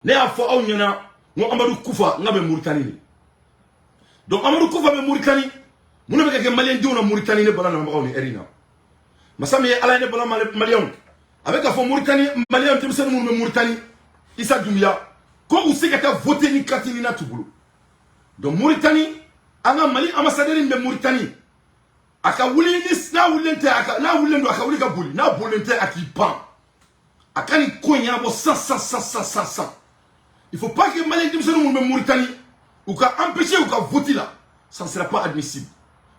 Ne y'a fɔ aw ɲɛna ngo Amadou Koufa nga be Mauritanie. Donc Amadou Koufa be Mauritanie. Muna be ke malien diw na Mauritanie ne bala na magaw ni erina. Masami ala ne bala malien. Avec a fɔ Mauritanie malien temsen mun be Mauritanie. Issa Doumbia ko u se ka voter ni katini na tubulu. Donc Mauritanie anga Mali ambassadeur be Mauritanie. Aka wuli ni na wulente aka na wulendo aka wuli ka boli na bolente akipan. Aka ni konya bo 100. Il faut pas que Malien Dimsen ou Mauritanie ou qu'à empêcher ou qu'à voter là, ça ne sera pas admissible.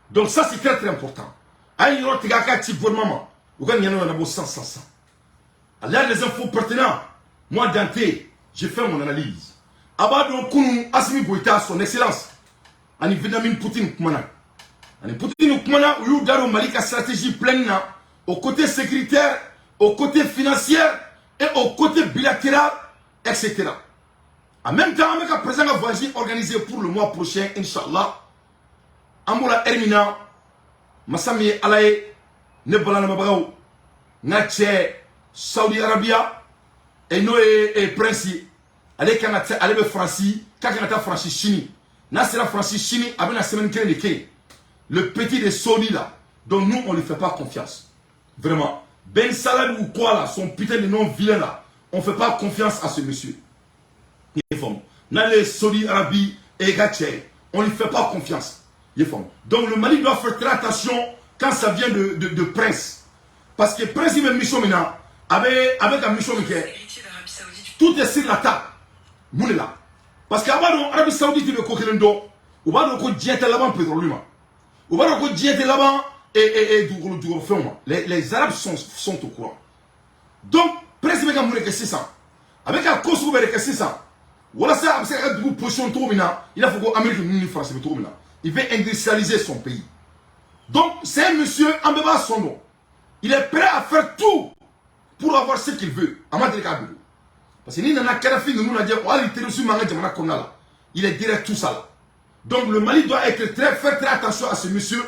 Donc ça c'est très important. Aïe yoro tigaka ti gouvernement ou quand yano na bo 100. À l'air des infos pertinents, moi Dante, j'ai fait mon analyse. Abadon Kounou Asmi Goïta son excellence. Ani Vladimir Poutine Koumana. Ani Poutine Koumana ou you daro Malika stratégie pleine au côté sécuritaire, au côté financier et au côté bilatéral, etc. En même temps, avec un présent voyage organisé pour le mois prochain, Inch'Allah, Amoula Hermina, Massami Alaye, Nebalana Mabao, Natche, Saudi Arabia, et Noé et Prince, Allez Kanata, Allez Francis, Kakanata Francis Chini, Nasera Francis Chini, avec la semaine qui le petit de Saudi là, dont nous on ne lui fait pas confiance. Vraiment. Ben Salah ou quoi là, son putain de nom vilain là, on ne fait pas confiance à ce monsieur. Dans les Saudi Arabie et Gatché, on ne lui fait pas confiance. Donc le Mali doit faire très attention quand ça vient de Prince. Parce que Prince il met mission maintenant avec un mission tout est sur la table. Moulala. Parce qu'avant l'Arabie Saoudite il veut coquiller d'eau. Ou va donc dire là-bas pétrole. Ou va donc dire là-bas et les Arabes sont au courant. Donc Prince il veut mourir que c'est ça. Avec un Kosovo que c'est ça. Voilà ça, c'est une position trop mina. Il a fallu qu'Amérique ni France trop mina. Il veut industrialiser son pays. Donc c'est un monsieur en bébé son nom. Il est prêt à faire tout pour avoir ce qu'il veut. Parce que ni nana Kadhafi nous a dit il est direct tout ça là. Donc le Mali doit être faire très attention à ce monsieur.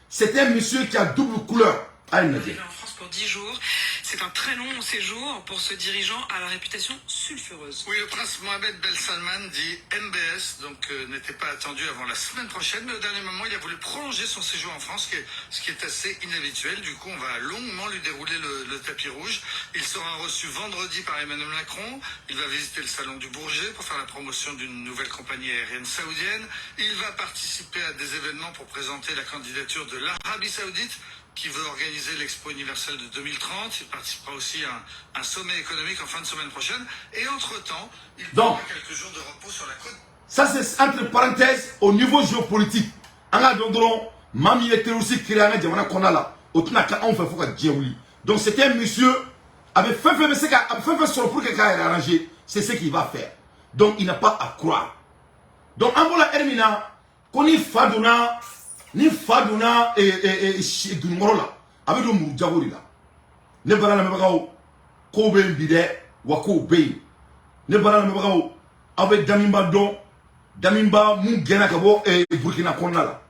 C'est un monsieur qui a double couleur. Il est en France pour 10 jours. C'est un très long séjour pour ce dirigeant à la réputation sulfureuse. Oui, le prince Mohamed Ben Salman, dit MBS, donc n'était pas attendu avant la semaine prochaine. Mais au dernier moment, il a voulu prolonger son séjour en France, ce qui est assez inhabituel. Du coup, on va longuement lui dérouler le tapis rouge. Il sera reçu vendredi par Emmanuel Macron. Il va visiter le salon du Bourget pour faire la promotion d'une nouvelle compagnie aérienne saoudienne. Il va participer à des événements pour présenter la candidature de l'Arabie Saoudite, qui veut organiser l'Expo universelle de 2030. Il participera aussi à un sommet économique en fin de semaine prochaine. Et entre-temps, il prendra quelques jours de repos sur la côte. Ça, c'est entre parenthèses au niveau géopolitique. Mami était aussi créé un diamant qu'on a là. Donc, c'était un monsieur avec fait sur pour quelqu'un ait arrangé. C'est ce qu'il va faire. Donc, il n'a pas à croire. Donc, Angola Hermina, qu'on y fadouna. Ni Faduna et Dunmorola avec le Moudjabori là. Ne bara na mabagao ko be bide wa ko be. Ne bara na mabagao avec Damimba mu gena kabo e Burkina Konna la.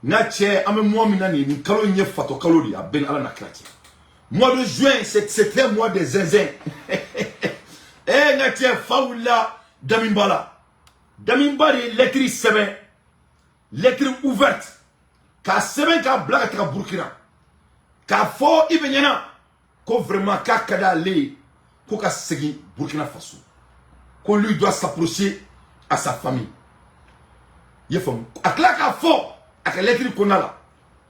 Na che ame mois minani ni kalo nye fato kalo di a ben ala na krati. Mois de juin c'était mois des zinzin. Eh na che faoula Damimba la. Damimba de lettre 7 lettre ouverte. Ka seben ka blaga ka Burkina ka fo ibenyana ko vraiment ka kada le ko ka segi Burkina Faso ko lui doit s'approcher à sa famille yefam akla ka fo ak lettre qu'on a là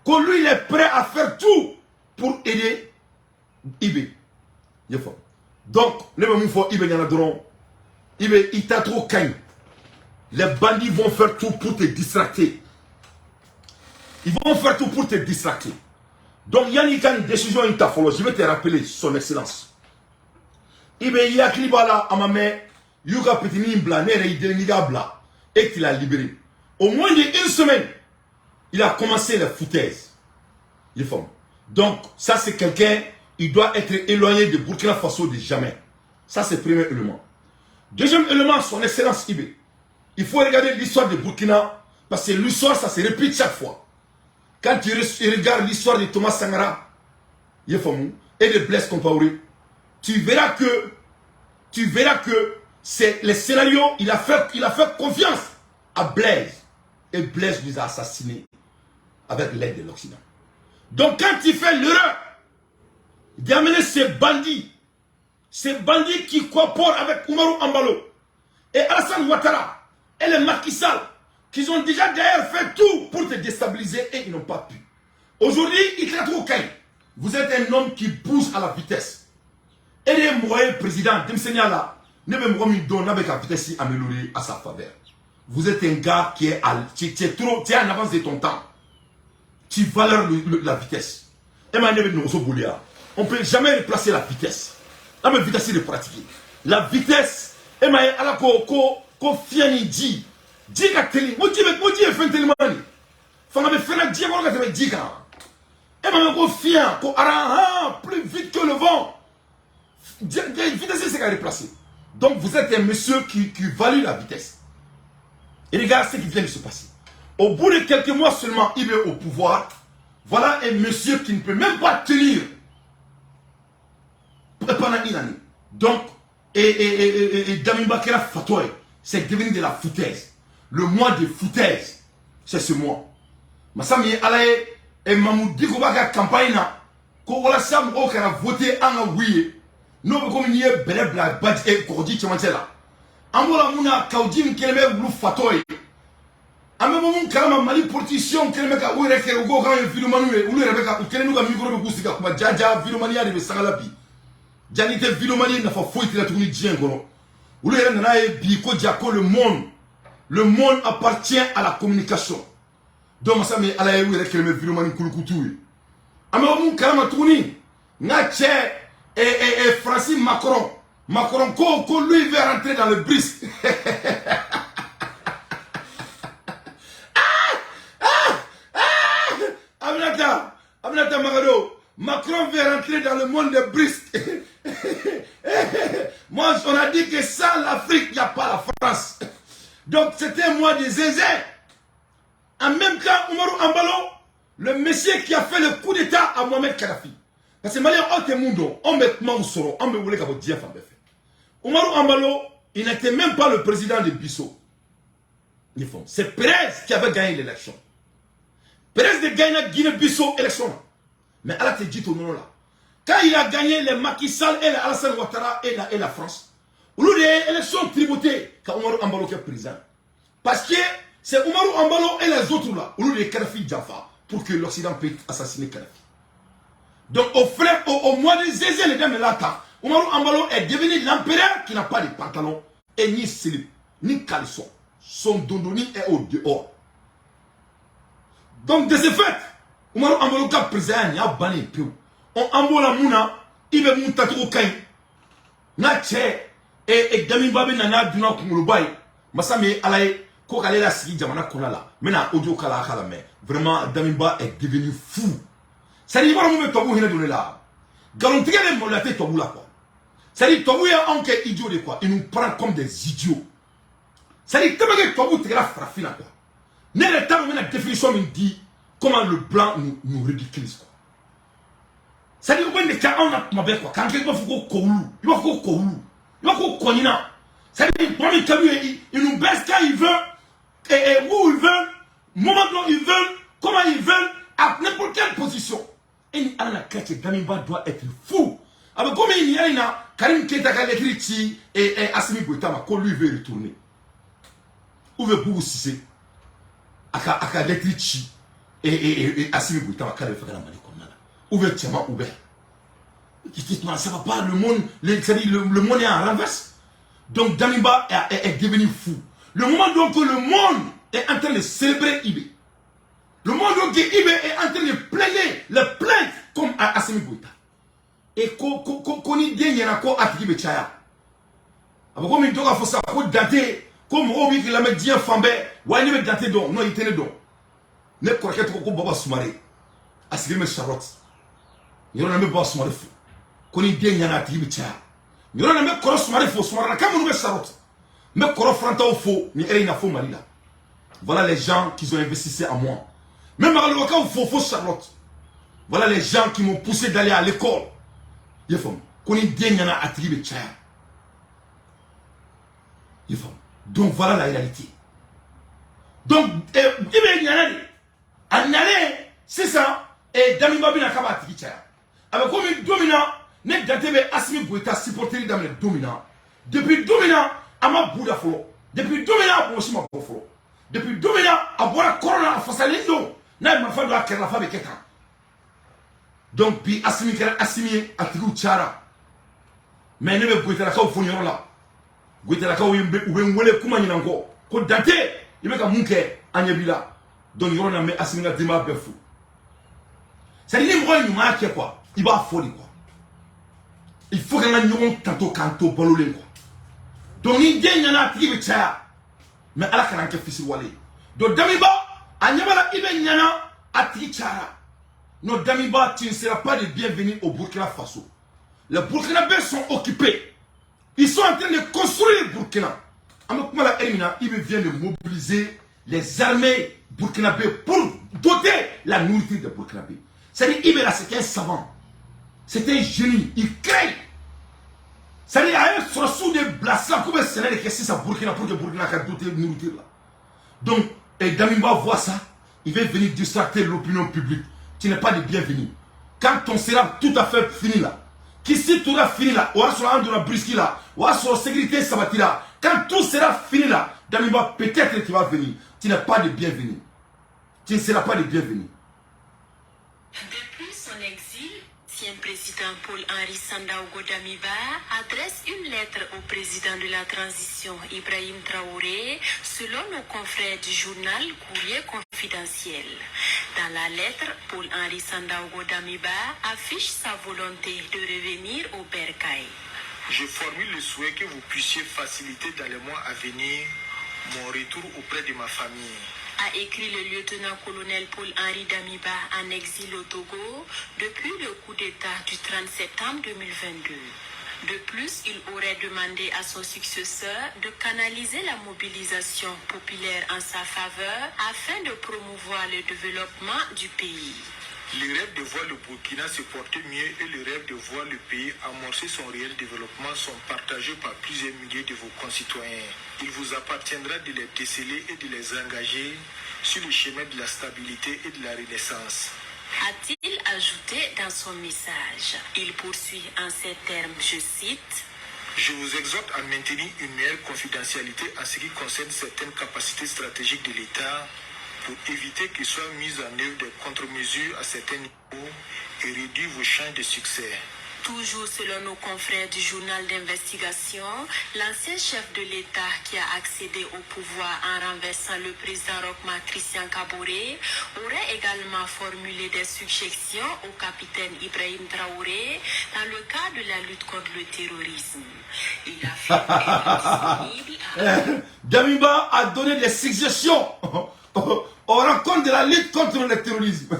ko lui il est prêt à faire tout pour aider Ibe yefam donc ne me fo ibenyana dron Ibe il t'a trop cagne. Les bandits vont faire tout pour te distracter. Ils vont faire tout pour te distraquer. Donc, il y a une décision interfollow. Je vais te rappeler son excellence. Il y a un clip là à ma main. Il y a un petit blanc, et qu'il a libéré. Au moins d'une semaine, il a commencé les foutaises. Donc, ça c'est quelqu'un, il doit être éloigné de Burkina Faso de jamais. Ça c'est le premier élément. Deuxième élément, son excellence Ibe. Il faut regarder l'histoire de Burkina, parce que l'histoire, ça se répète chaque fois. Quand tu regardes l'histoire de Thomas Sankara et de Blaise Compaoré, tu verras que c'est le scénario, il a fait confiance à Blaise. Et Blaise nous a assassinés avec l'aide de l'Occident. Donc quand il fait l'erreur d'amener ces bandits qui coopèrent avec Oumarou Ambalo et Alassane Ouattara et les Macky Sall, qui ont déjà d'ailleurs fait tout pour te déstabiliser et ils n'ont pas pu. Aujourd'hui, il est trop caïn. Vous êtes un homme qui bouge à la vitesse. Et les moyens président, Demsenia ne me donne avec la vitesse améliorée à sa faveur. Vous êtes un gars qui est en avance de ton temps. Tu valeurs la vitesse. Et maintenant, on ne peut jamais replacer la vitesse. La vitesse est de pratiquer. La vitesse, et maintenant, ko fiani dit. Dit ka teli. Moi, je fais tellement. Faut me faire un diable quand tu dis. Et maintenant, ko fian, ko araha, plus vite que le vent. Vitesse, c'est qu'à replacer. Donc, vous êtes un monsieur qui value la vitesse. Et regarde ce qui vient de se passer. Au bout de quelques mois seulement, il est au pouvoir. Voilà un monsieur qui ne peut même pas tenir pendant une année. Donc, Damimba Kera Fatoy, c'est devenu de la foutaise. Le mois de foutaise, c'est ce mois. Massami Alaye et Mamoud Dikobaka campagne, ko wala sam o kara voté en oui. Nous comme ni belebla badj et kordi chamancela. Amola muna kaudin keleme blu Fatoy. Ame mon kalama mali politician keleme ka ou reke go kan filomanu ou le rebeka ou kelenu ka micro be kusika kuma jaja filomania de sangalapi. Janite filomania na fa foiti la tourni dien gono. Ou le na e bi ko jako le monde appartient à la communication. Donc ça me ala ou reke me filomani kulukutu. Ame mon kalama tourni na che et Francis Macron ko lui veut rentrer dans le BRICS. Aminata Magado, Macron veut rentrer dans le monde de BRICS. Moi, on a dit que sans l'Afrique, il n'y a pas la France. Donc, c'était un mois de zézé. En même temps, Oumarou Ambalo, le monsieur qui a fait le coup d'État à Mohamed Kadhafi. Parce que Malien, on met Mansoro, on met Oulé Kabodien Fambefé. Oumarou Ambalo, il n'était même pas le président de Bissau. C'est Pérez qui avait gagné l'élection. Pérez de gagner Guinée-Bissau élection. Mais Allah te dit au nom là. Quand il a gagné les Macky Sall et les Alassane Ouattara et la France, au lieu des élections tributées, quand Oumarou Ambalo est président. Parce que c'est Oumarou Ambalo et les autres là, au lieu de Kadhafi Jaffa, pour que l'Occident puisse assassiner Kadhafi. Donc au mois de zézé, les dames là, Oumarou Ambalo est devenu l'empereur qui n'a pas de pantalon et ni slip, ni caleçon. Son dondoni est au dehors. Donc de ce fait, Oumarou Ambalo ka président, il y a banni peu. On ambola mouna, il veut monter trop kain. Na che et Damimba be nana duna kumulubai. Masame alaye ko kale la sigi jamana konala. Mena audio kala kala mais vraiment Damimba est devenu fou. Ça dit vraiment me tobu hina donné là. Garantie les molaté tobu là quoi. Ça dit tobu est un que idiot de quoi. Il nous prend comme des idiots. Ça dit tellement que tobu te la frappé là quoi. Ne le temps où la définition me dit comment le blanc nous ridiculise quoi. Ça dit que quand on a ma quoi, quand quelqu'un faut qu'on coulu, il va qu'on coulu, il va qu'on connaina. Ça dit il nous baisse quand il veut, et où il veut, moment dont il veut, comment il veut, à n'importe quelle position. Et à la carte, Damimba doit être fou. Alors comme il y a une Karim Keita Kaletrichi et Assimi Goïtama, qu'on lui veut retourner. Où veut vous Sissé, à Letrichi et Assimi Goïtama, Kale fait la maladie comme ça. Où veut Tiama ouvert. Ça va pas, le monde est en renverse. Donc Damimba est devenu fou. Le moment donc que le monde est en train de célébrer Ibé. Le monde donc que Ibé est en train de plaider les plaintes comme à Assimi Goïta. Et qu'on y dit, il y a encore à Ibé Tchaya. Alors comme il doit faire ça, pour dater, comme on dit qu'il a mis Dien Fambé, ou il a daté donc, non il tenait donc. Ne croyez pas qu'on va Soumaré. À ce qu'il me Charlotte. Il y en a même pas Soumaré fou. Qu'on y dit, il y a Ibé Tchaya. Il y en a même pas Soumaré fou, Soumaré, comme on met Charlotte. Mais qu'on franta au faux, mais il y a un faux Marina. Voilà les gens qui ont investi en moi. Même à l'Oka au faux Charlotte. Voilà les gens qui m'ont poussé d'aller à l'école. Il faut qu'on y dit, il y a Ibé Tchaya. Donc voilà la réalité. Donc, il y a un année, c'est ça, et Damiba Bina Kaba Tikicha. Avec comme une dominant, n'est d'Antebe Asmi Boueta supporter dans le dominant. Depuis dominant, à ma Bouddha Flo. Depuis dominant, à Boussima Boflo. Depuis dominant, à Bola Corona, à Fassalindo, n'a pas fait de la Kerla Fabe Keta. Donc, puis Asmi Kera Asmi, à Tigou Chara. Mais ne me Boueta la Kao Fonyola. Boueta la Kao Wele Kumaninango. Ko Dante, il me ka Munke, Anyabila. Donc, il y a un Asmi Dima Befou. C'est-à-dire, il y a quoi? Il va folie quoi. Il faut qu'on ait tantôt canto balolé quoi. Donc il y a un qui veut ça. Mais à la canne qui fait wale. Donc Damiba, à Nyamala Iben Yana, à Tichara. Non Damiba, tu ne seras pas le bienvenu au Burkina Faso. Les Burkinabés sont occupés. Ils sont en train de construire le Burkina. Amakumala Elimina, il vient de mobiliser les armées burkinabées pour doter la nourriture des Burkinabés. C'est-à-dire, Ibera, c'était un savant. C'était un génie. Il crée. C'est-à-dire, il y a un sous des blasses comme un Sénégal qui est à Burkina pour que Burkina ait doté de nourriture là. Donc, Damimba voit ça. Il va venir distracter l'opinion publique. Tu n'es pas le bienvenu. Quand on sera tout à fait fini là, qu'ici tout sera fini là, ou à sur la brisky là, ou à sur la sécurité sabati là, quand tout sera fini là, Damimba peut-être que tu vas venir. Tu n'es pas le bienvenu. Tu ne seras pas le bienvenu. Depuis son exil, l'ancien président Paul-Henri Sandaogo Damiba adresse une lettre au président de la transition Ibrahim Traoré, selon nos confrères du journal Courrier Confidentiel. Dans la lettre, Paul-Henri Sandaogo Damiba affiche sa volonté de revenir au Bercail. Je formule le souhait que vous puissiez faciliter dans les mois à venir mon retour auprès de ma famille, a écrit le lieutenant-colonel Paul-Henri Damiba en exil au Togo depuis le coup d'État du 30 septembre 2022. De plus, il aurait demandé à son successeur de canaliser la mobilisation populaire en sa faveur afin de promouvoir le développement du pays. Le rêve de voir le Burkina se porter mieux et le rêve de voir le pays amorcer son réel développement sont partagés par plusieurs milliers de vos concitoyens. Il vous appartiendra de les déceler et de les engager sur le chemin de la stabilité et de la renaissance, A-t-il ajouté dans son message. Il poursuit en ces termes, je cite, « Je vous exhorte à maintenir une meilleure confidentialité en ce qui concerne certaines capacités stratégiques de l'État pour éviter qu'il soit mis en œuvre des contre-mesures à certains niveaux et réduire vos chances de succès. » Toujours selon nos confrères du journal d'investigation, l'ancien chef de l'État qui a accédé au pouvoir en renversant le président Roch-Marc Christian Kaboré aurait également formulé des suggestions au capitaine Ibrahim Traoré dans le cadre de la lutte contre le terrorisme. Il a fait Damiba a donné des suggestions au rencontre de la lutte contre le terrorisme.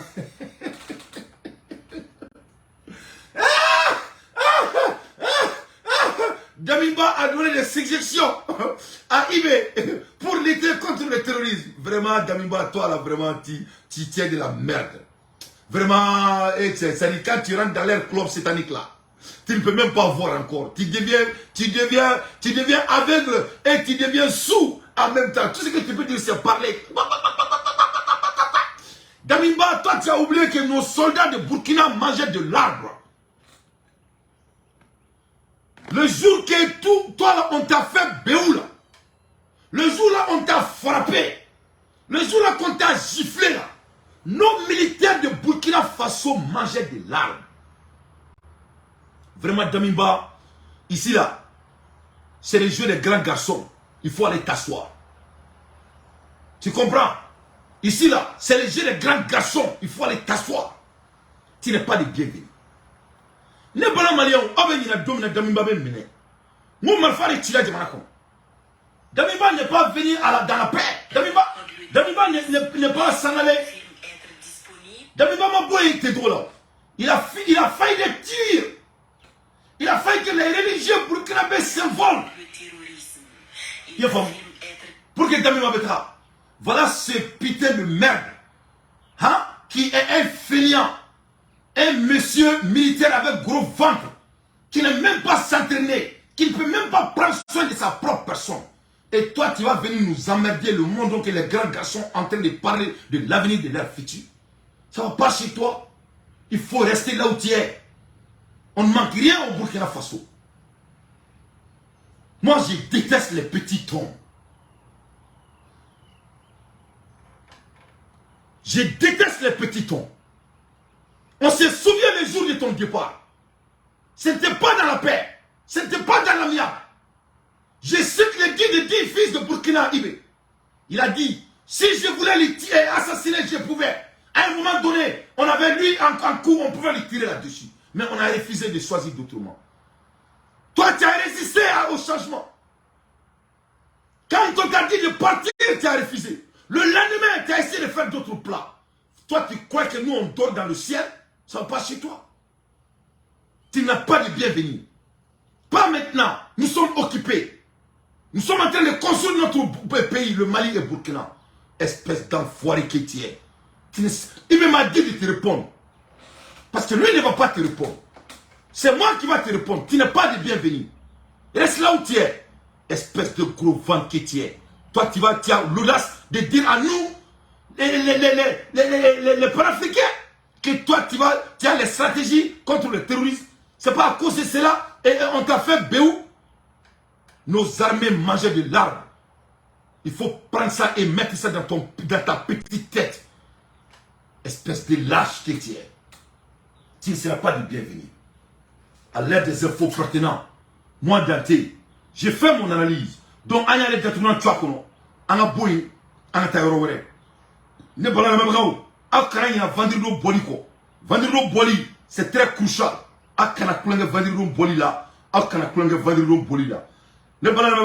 Damiba a donné des suggestions à Ibé pour lutter contre le terrorisme. Vraiment, Damiba, toi là, vraiment, tu tiens de la merde. Vraiment, ça dit quand tu rentres dans leur club satanique là, tu ne peux même pas voir encore. Tu deviens aveugle et tu deviens sourd en même temps. Tout ce que tu peux dire, c'est parler. Damiba, toi, tu as oublié que nos soldats de Burkina mangeaient de l'arbre. Le jour que toi là, on t'a fait béou là. Le jour là, on t'a frappé. Le jour là, qu'on t'a giflé là. Nos militaires de Burkina Faso mangeaient de l'arbre. Vraiment, Damiba, ici là, c'est le jeu des grands garçons. Il faut aller t'asseoir. Tu comprends? Ici là, c'est le jeu des grands garçons. Il faut aller t'asseoir. Tu n'es pas le bienvenu. Ne bala malion obéi na domina Damiba ben mine. Mon malfari tira de manako. Damiba n'est pas venu dans la paix. Damiba n'est pas s'en aller. Damiba m'a boyé tes droits là. Il a failli les tirer. Il a failli que les religieux burkinabés s'envolent. Il faut pour que Damiba betra. Voilà ce putain de merde. Hein? Qui est un fainéant. Un monsieur militaire avec gros ventre, qui n'est même pas s'entraîner, qui ne peut même pas prendre soin de sa propre personne. Et toi, tu vas venir nous emmerder le monde, donc les grands garçons en train de parler de l'avenir de leur futur. Ça ne va pas chez toi. Il faut rester là où tu es. On ne manque rien au Burkina Faso. Moi, je déteste les petits tons. Je déteste les petits tons. On se souvient les jours de ton départ. Ce n'était pas dans la paix. Ce n'était pas dans l'amiable. Je cite le guide de 10 fils de Burkina Ibé. Il a dit, si je voulais les tuer, assassiner, je pouvais. À un moment donné, on avait lui en coup, on pouvait lui tirer là-dessus. Mais on a refusé de choisir d'autrement. Toi, tu as résisté au changement. Quand on t'a dit de partir, tu as refusé. Le lendemain, tu as essayé de faire d'autres plats. Toi, tu crois que nous, on dort dans le ciel? Ça ne va pas chez toi. Tu n'as pas de bienvenue. Pas maintenant. Nous sommes occupés. Nous sommes en train de construire notre pays, le Mali et le Burkina. Espèce d'enfoiré que tu es. Il m'a dit de te répondre. Parce que lui ne va pas te répondre. C'est moi qui va te répondre. Tu n'as pas de bienvenue. Reste là où tu es. Espèce de gros vent que tu es. Toi, tu as l'audace de dire à nous, les panafricains, que toi, tu as les stratégies contre le terrorisme. C'est pas à cause de cela. Et on t'a fait béou. Nos armées mangeaient de l'arbre. Il faut prendre ça et mettre ça dans ta petite tête. Espèce de lâche que tu es. Tu ne seras pas de bienvenue. À l'aide des infos pertinents, moi, Dante, j'ai fait mon analyse. Donc, il y a des détournements de Tchouakono. On a bouillé, on a taillé. Ne pas la même chose. Il y a vendredi boli. Vendredi boli, c'est très crucial. Il y a vendredi boli là. Il y a vendredi boli là. Ne pas la même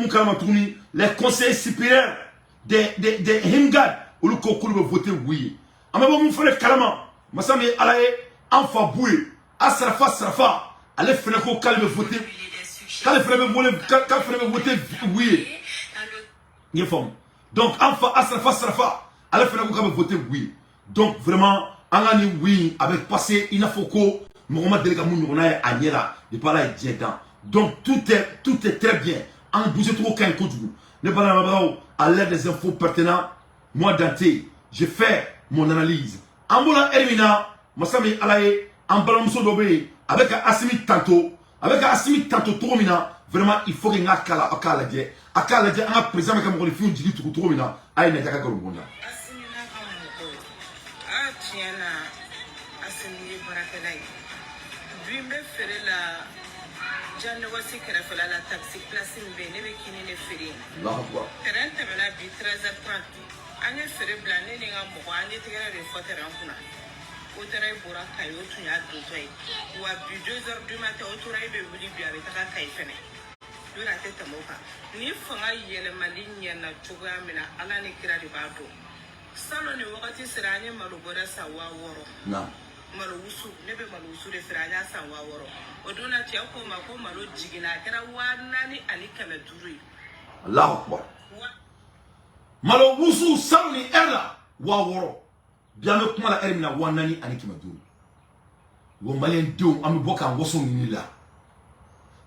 chose. Les conseillers supérieurs des Himgad, où le concours veut voter oui. On va vous faire le calama. Massami Alaye, Anfa Boué, Asrafa, allez faire le calme voter. Quand les frères me voter oui. Donc, Anfa Asrafa, allez faire le calme voter oui. Donc, vraiment, on a dit oui, avec passé, il faut que Mohamed Delgamou n'a pas Agnella, de parler à Djedan. Donc, tout est très bien. En bouge trop qu'un coup de vous. Ne pas la à l'aide des infos pertinents, moi, Dante, j'ai fait mon analyse. En volant Ermina, Massami Alaye, en balançant d'obé, avec Assimi Tanto, Tromina, vraiment, il faut qu'il y ait un Akaladje. Akaladje, un président qui a fait un petit peu de Tromina, à une étape à Gorgonda. Janne wasi kɛrɛfɛ la taxi place min bɛ yen ne bɛ kini de feere terrain tɛmɛna bi 13h30 an ye feere bila ne ni n ka mɔgɔ an ye tɛgɛrɛ de fɔ terrain kunna o terrain bɔra Kayi o tun y'a dotɔ ye wa bi 2h du matin o tora e bɛ wuli bi a bɛ taga Kayi fɛnɛ don a tɛ tɛmɛ o kan ni fanga yɛlɛmali ɲɛna cogoya min na Ala ni kira de b'a dɔn salon ni wagati sera an ye malo bɔrɛ san 6000 malo wusu ne bɛ malo wusu de feere an y'a san 6000 o don na cɛ ko ma ko malo jiginna a kɛra 4400 ye. Allahu Akbar. Malo wusu salon ni ɛri 6000 bi an bɛ kuma la ɛri min na 4400. Wa maliyɛn denw an bɛ bɔ k'an waso ɲini la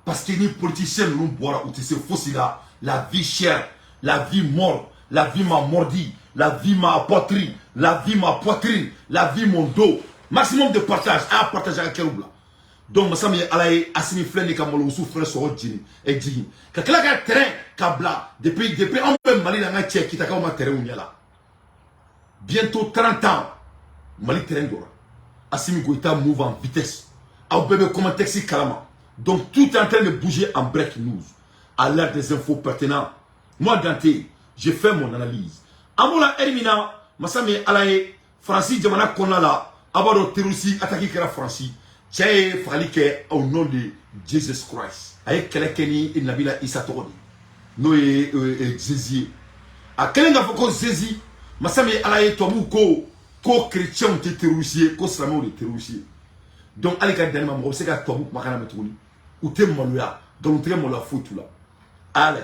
parce que ni politicien ninnu bɔra u tɛ se fosi la la vie chère, la vie mort, la vie m'a mordi, la vie m'a poitrine, la vie m'a poitrine, la vie mon dos. Maximum de partage, à partager avec quelqu'un. Donc, je suis allé à Assimi Fleni, comme le souffle sur le djinn et djinn. Quand il y a un terrain, Kabla, depuis on peut Mali dans un tchèque qui t'a comme un terrain où il y a là. Bientôt 30 ans, Mali terrain d'or. Assimi Goïta move en vitesse. Au bébé comme un taxi calama. Donc, tout est en train de bouger en break news. À l'heure des infos pertinentes. Moi, Dante, j'ai fait mon analyse. Amoula Ermina, Massami Alaye, Francis Djamana Konala. Abado terroristes attaqué que la France, c'est fallait au nom de Jesus Christ. Avec quelqu'un qui n'a pas Issa Torodi. Nous et Jésus. À quel n'a pas Jésus, Massami Alaye Tomu ko chrétien te terrorisé, ko slamo de terrorisé. Donc allez quand dernièrement moi c'est qu'à Tomu makana metoni. Ou te maloya, donc très maloya foutu là. À la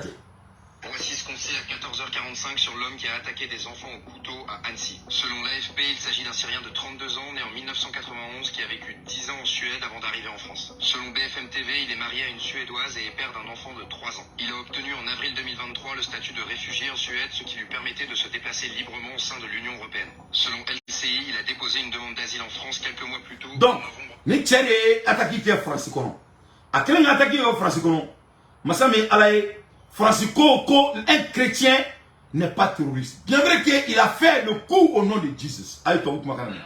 Voici ce qu'on sait à 14h45. 2025 sur l'homme qui a attaqué des enfants au couteau à Annecy. Selon l'AFP, il s'agit d'un Syrien de 32 ans, né en 1991, qui a vécu 10 ans en Suède avant d'arriver en France. Selon BFM TV, il est marié à une Suédoise et est père d'un enfant de 3 ans. Il a obtenu en avril 2023 le statut de réfugié en Suède, ce qui lui permettait de se déplacer librement au sein de l'Union européenne. Selon LCI, il a déposé une demande d'asile en France quelques mois plus tôt. Donc, ni tchède attaqué qui est français kono. A quel attaqué au français kono? Masami alaye français ko un chrétien n'est pas terroriste. Bien vrai qu'il a fait le coup au nom de Jésus. Aïe toi makana. On a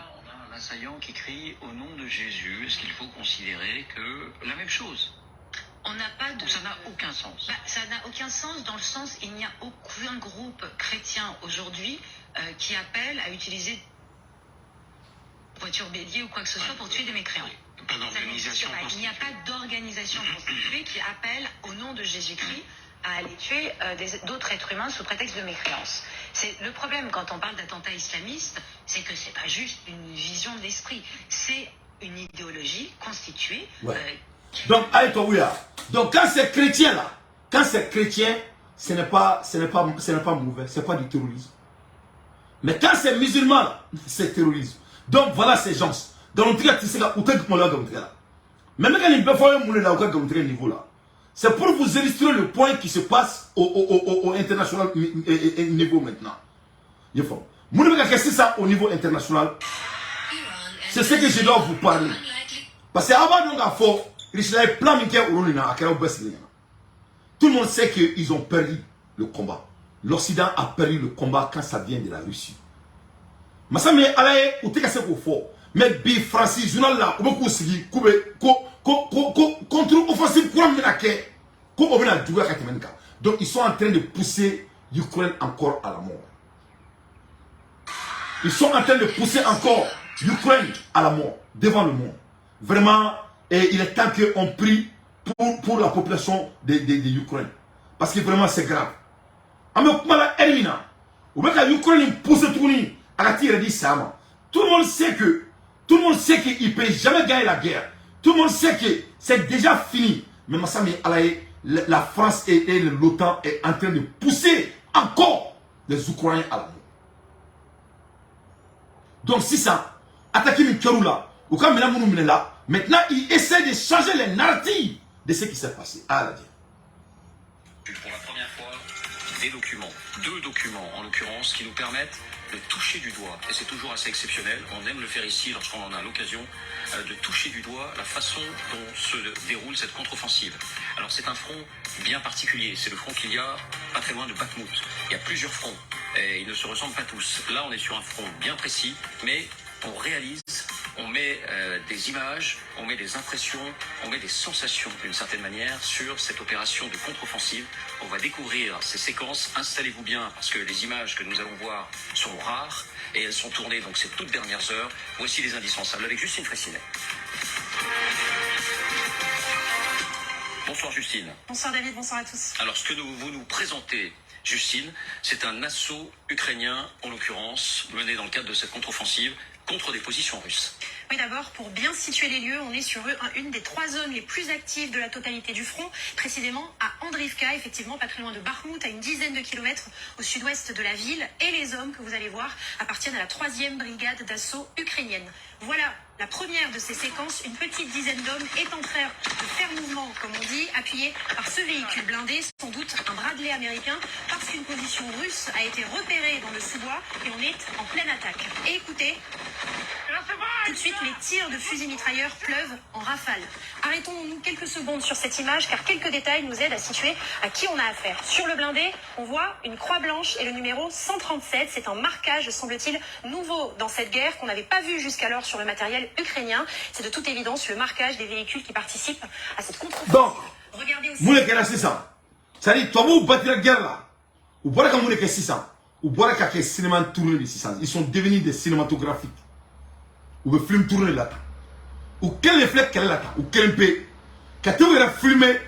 un assaillant qui crie au nom de Jésus. Est-ce qu'il faut considérer que la même chose? On n'a pas de... Ça n'a aucun sens. Ça n'a aucun sens dans le sens il n'y a aucun groupe chrétien aujourd'hui qui appelle à utiliser voiture bélier ou quoi que ce soit pour tuer des mécréants. Pas d'organisation constituée. Il n'y a pas d'organisation constituée qui appelle au nom de Jésus-Christ à aller tuer d'autres êtres humains sous prétexte de mécréance. C'est le problème quand on parle d'attentat islamiste, c'est que c'est pas juste une vision de l'esprit, c'est une idéologie constituée. Ouais. Donc, donc quand c'est chrétien là, quand c'est chrétien, ce n'est pas mauvais, c'est pas du terrorisme. Mais quand c'est musulman là, c'est terrorisme. Donc voilà ces gens. Dans le cas tu sais là, où t'es comme là dans le cas. Même quand il peut faire un moulin là, au niveau là, c'est pour vous illustrer le point qui se passe au international niveau maintenant. Il faut. Moi je c'est ça au niveau international. C'est ce que je dois vous parler. Parce que avant donc à fort. Tout le monde sait qu'ils ont perdu le combat. L'Occident a perdu le combat quand ça vient de la Russie. Mais bi Francis journal là, contre-offensive donc ils sont en train de pousser l'Ukraine encore à la mort. Ils sont en train de pousser encore l'Ukraine à la mort devant le monde. Vraiment. Et il est temps qu'on prie pour la population de l'Ukraine. Parce que vraiment c'est grave. Tout le monde sait qu'il ne peut jamais gagner la guerre. Tout le monde sait que c'est déjà fini. Mais la France et l'OTAN est en train de pousser encore les Ukrainiens à la mort. Donc si ça, attaquer le Kerula, ou quand maintenant, il essaie de changer les narratifs de ce qui s'est passé. Ah, la Pour la première fois, des documents, 2 documents en l'occurrence, qui nous permettent de toucher du doigt. Et c'est toujours assez exceptionnel. On aime le faire ici lorsqu'on en a l'occasion de toucher du doigt la façon dont se déroule cette contre-offensive. Alors c'est un front bien particulier. C'est le front qu'il y a pas très loin de Bakhmout. Il y a plusieurs fronts et ils ne se ressemblent pas tous. Là, on est sur un front bien précis, mais on réalise. On met des images, on met des impressions, on met des sensations d'une certaine manière sur cette opération de contre-offensive. On va découvrir ces séquences. Installez-vous bien parce que les images que nous allons voir sont rares et elles sont tournées donc ces toutes dernières heures. Voici les indispensables avec Justine Fraissinet. Bonsoir Justine. Bonsoir David, bonsoir à tous. Alors ce que vous nous présentez, Justine, c'est un assaut ukrainien, en l'occurrence, mené dans le cadre de cette contre-offensive contre des positions russes. Oui, d'abord, pour bien situer les lieux, on est sur une des 3 zones les plus actives de la totalité du front, précisément à Andrivka, effectivement pas très loin de Bakhmout, à une dizaine de kilomètres au sud-ouest de la ville. Et les hommes que vous allez voir appartiennent à la 3e brigade d'assaut ukrainienne. Voilà la première de ces séquences. Une petite dizaine d'hommes est en train de faire mouvement, comme on dit, appuyé par ce véhicule blindé, sans doute un Bradley américain, parce qu'une position russe a été repérée dans le sous-bois et on est en pleine attaque. Et écoutez, tout de suite, les tirs de fusils mitrailleurs pleuvent en rafale. Arrêtons-nous quelques secondes sur cette image, car quelques détails nous aident à situer à qui on a affaire. Sur le blindé, on voit une croix blanche et le numéro 137. C'est un marquage, semble-t-il, nouveau dans cette guerre qu'on n'avait pas vu jusqu'alors sur le matériel ukrainien. C'est de toute évidence le marquage des véhicules qui participent à cette contre-offensive. Donc, regardez aussi. c'est ça. C'est-à-dire, toi, vous battez la guerre là. Ou voilà comme vous êtes 600. Ou voilà qu'il y a cinéma tourné les 600. Ils sont devenus des cinématographiques. Ou des films tournés là. Ou quel effet qu'elle là. Ou quel peu. Quand tu veux filmer,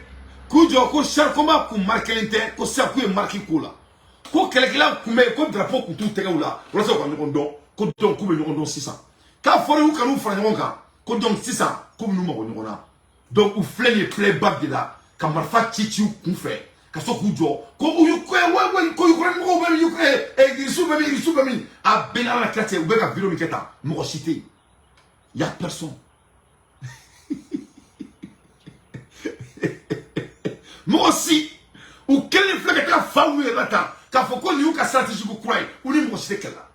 quand tu as char comment pour marquer l'inter, quand ça peut marquer quoi là. Quand quelqu'un là, quand drapeau pour tout tel là. Voilà ça qu'on donne. Quand on donne 600. Quand faut nous quand nous faisons quand donc 600 comme nous m'avons là. Donc ou playback de là. Quand marfa chichi qu'on fait. Quand ça qu'on joue. Quand ou quoi Ukraine mo be Ukraine e Irisu be mi a bena la quartier ou be ka vidéo mi keta mo cité. Il y a personne. Moi aussi ou quel flag ka fawu e bata ka foko ni ka stratégie ko croire ou ni mo cité kala.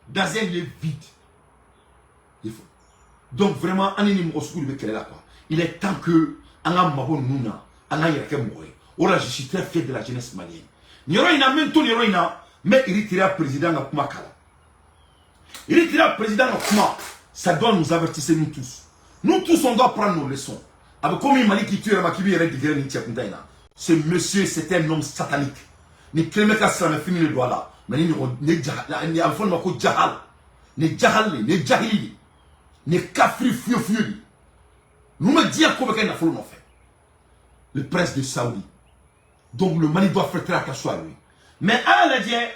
Dans un lieu vide. Il faut. Donc vraiment anini mo sukulu be kala quoi. Il est temps que anga mabo nuna anga yake moye. Ora je suis très fier de la jeunesse malienne. Nyoro ina même tout nyoro ina mais Eritrea président na kuma kala. Eritrea président na kuma, ça doit nous avertir nous tous. Nous tous on doit prendre nos leçons. Avec comme il m'a dit qu'il tue Makibi et Reddigere ni Tchakundaina. Ce monsieur c'est un homme satanique. Ni Kremeka Slam fini le doigt là. Mais ni en fond mako jahal. Ni jahal ni jahili. Ni kafri fiu. Nous me dire comment il a fallu en fait. Le prince de Saoudi. Donc le Mali doit faire très attention à lui. Mais à la dire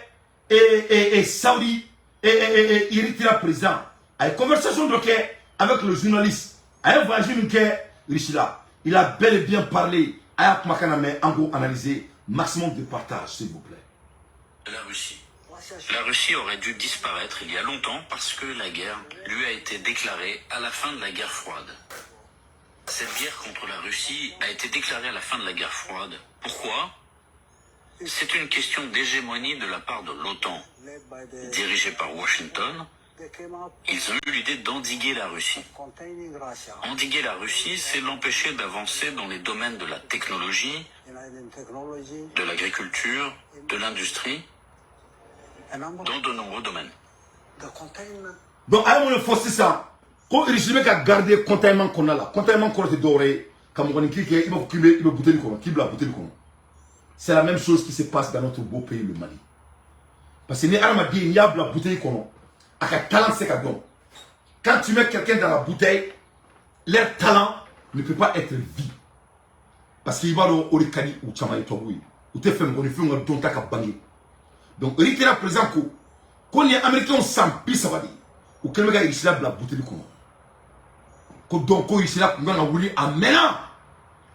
et Saoudi et Eritrea président a une conversation avec le journaliste. A un voyage Richila. Il a bel et bien parlé. A analysé maximum de partage s'il vous plaît. La Russie. La Russie aurait dû disparaître il y a longtemps parce que la guerre lui a été déclarée à la fin de la guerre froide. Cette guerre contre la Russie a été déclarée à la fin de la guerre froide. Pourquoi? C'est une question d'hégémonie de la part de l'OTAN. Dirigée par Washington, ils ont eu l'idée d'endiguer la Russie. Endiguer la Russie, c'est l'empêcher d'avancer dans les domaines de la technologie, de l'agriculture, de l'industrie, dans de nombreux domaines. Donc, à mon force, c'est ça. Quand il régime a gardé le containment qu'on a là, containment qu'on a doré, comme on dit, il va bouter le con. C'est la même chose qui se passe dans notre beau pays, le Mali. Parce que les armes dit, il y a la bouteille qu'on a. À talent, c'est qu'à don. Quand tu mets quelqu'un dans la bouteille, leur talent ne peut pas être vie. Parce qu'il va au Orikani ou Chamaï Toboui. Ou te fait un film dont tu as bangé. Donc, Eritrea présent, quand les Américains sont pis, ça va dire. Ou quelqu'un qui a la bouteille qu'on a. Donc, il s'est là, on a voulu amener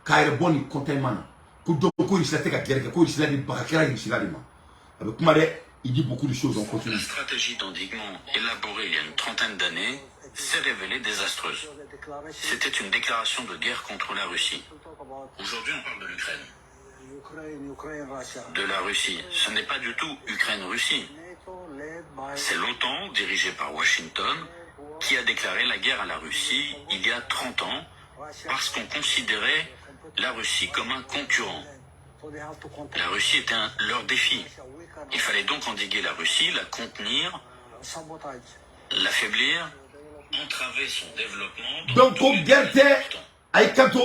car il est bon, il compte maintenant. Donc, il s'est là, il s'est là, il s'est là, avec Maré, il dit beaucoup de choses en continu. La stratégie d'endiguement élaborée il y a une trentaine d'années s'est révélée désastreuse. C'était une déclaration de guerre contre la Russie. Aujourd'hui, on parle de l'Ukraine. De la Russie. Ce n'est pas du tout Ukraine-Russie. C'est l'OTAN, dirigée par Washington, qui a déclaré la guerre à la Russie il y a 30 ans parce qu'on considérait la Russie comme un concurrent. La Russie était leur défi. Il fallait donc endiguer la Russie, la contenir, l'affaiblir, entraver son développement. Donc, au Gerte, Aïkato,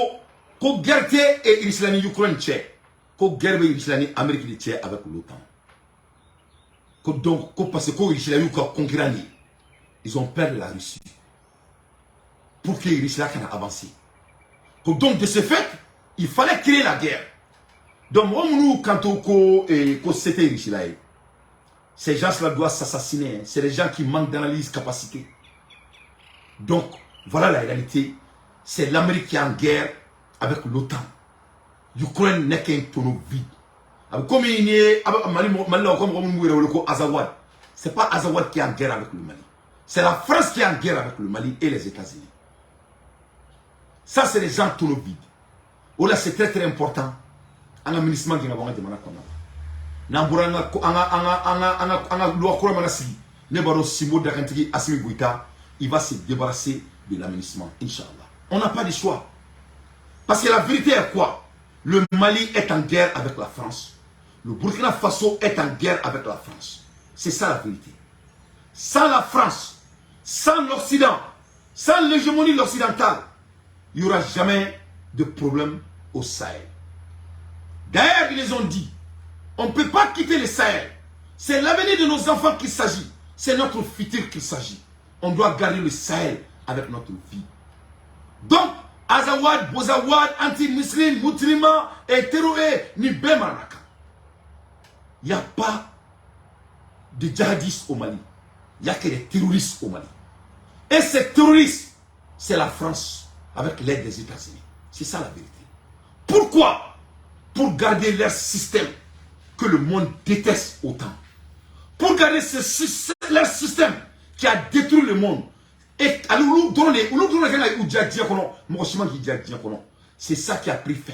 au Gerte et l'Islami Ukraine tchè, au Gerbe et l'Islami Amérique tchè avec l'OTAN. Donc, parce que l'Islami concurrent, ils ont peur de la Russie. Pour que l'Islami ait avancé. Donc, de ce fait, il fallait créer la guerre. Donc, nous, quand on c'était l'Islami, ces gens-là doivent s'assassiner. C'est les gens qui manquent d'analyse, capacité. Donc, voilà la réalité. C'est l'Amérique qui est en guerre avec l'OTAN. L'Ukraine n'est qu'un tonneau vide. Comme il y a Azawad, ce n'est pas Azawad qui est en guerre avec le Mali. C'est la France qui est en guerre avec le Mali et les États-Unis. Ça, c'est les gens tonneau vide. Oh là, c'est très très important. Un ministre qui n'a pas de manaka. Il va se débarrasser de l'aménagement, Inch'Allah. On n'a pas de choix. Parce que la vérité est quoi? Le Mali est en guerre avec la France. Le Burkina Faso est en guerre avec la France. C'est ça la vérité. Sans la France, sans l'Occident, sans l'hégémonie occidentale, il n'y aura jamais de problème au Sahel. D'ailleurs, ils les ont dit, on ne peut pas quitter le Sahel. C'est l'avenir de nos enfants qu'il s'agit. C'est notre futur qu'il s'agit. On doit garder le Sahel avec notre vie. Donc, Azawad, Bozawad, anti-musulman, musulman et terroriste, ni Bemanaka. Il n'y a pas de djihadistes au Mali. Il n'y a que des terroristes au Mali. Et ces terroristes, c'est la France avec l'aide des États-Unis. C'est ça la vérité. Pourquoi? Pour garder leur système que le monde déteste autant. Pour garder leur système qui a détruit le monde. Et c'est ça qui a pris fin.